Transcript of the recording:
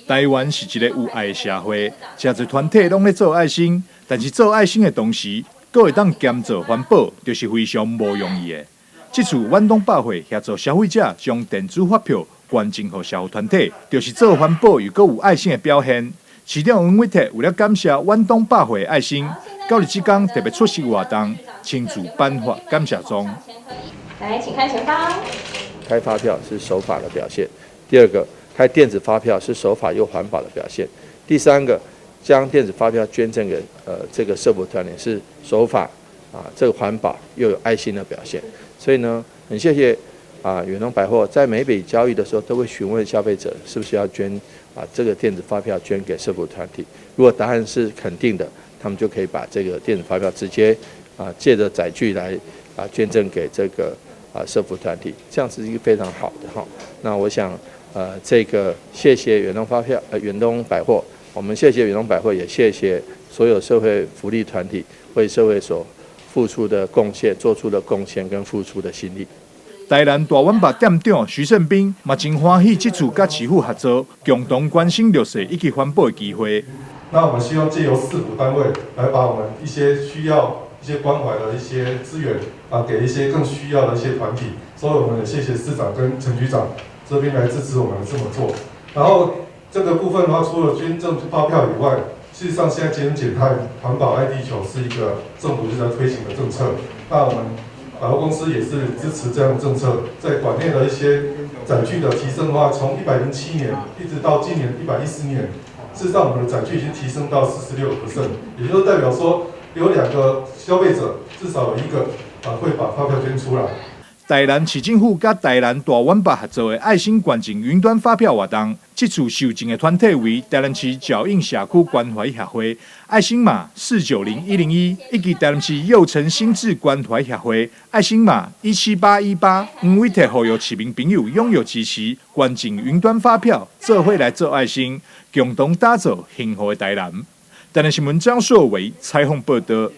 台湾是一个有爱的社会，真侪团体拢咧做爱心，但是做爱心的同时，阁会当兼做环保，就是非常无容易的。这次远东百货协助消费者将电子发票捐赠给社会团体，就是做环保又阁有爱心的表现。市长黄伟哲为了感谢远东百货的爱心，到日之间特别出席活动，亲自颁发感谢状。来，请看前方。开发票是守法的表现。第二个，开电子发票是守法又环保的表现。第三个，将电子发票捐赠给这个社福团体是守法这个环保又有爱心的表现。所以呢，很谢谢远东百货在每笔交易的时候都会询问消费者是不是要捐这个电子发票捐给社福团体。如果答案是肯定的，他们就可以把这个电子发票直接借着载具来捐赠给这个社福团体，这样是一个非常好的哈。那我想这个谢谢远东百货，我们谢谢远东百货，也谢谢所有社会福利团体为社会所付出的贡献、做出的贡献跟付出的心力。台南大碗肉店长徐胜斌嘛真欢喜这次甲市府合作，共同关心绿色以及环保的机会。那我们希望借由市府单位来把我们一些需要、一些关怀的一些资源给一些更需要的一些团体。所以我们也谢谢市长跟陈局长这边来支持我们这么做。然后这个部分的话，除了捐赠发票以外，事实上现在节能减碳、环保爱地球是一个政府在推行的政策。那我们百货公司也是支持这样的政策，在馆内的一些载具的提升的话，从107年一直到今年114年，事实上我们的载具已经提升到46%，也就是代表说有2个消费者至少有1个会把发票捐出来。台南市政府甲台南大碗肉合作的爱心捐赠云端发票活动，这次受赠的团体为台南市脚印社区关怀协会、爱心码490101，以及台南市幼城心智关怀协会爱心码17818。黄伟哲呼吁市民朋友踊跃支持，捐赠云端发票，做伙来做爱心，共同打造幸福的台南。台南新闻张硕伟采访报道。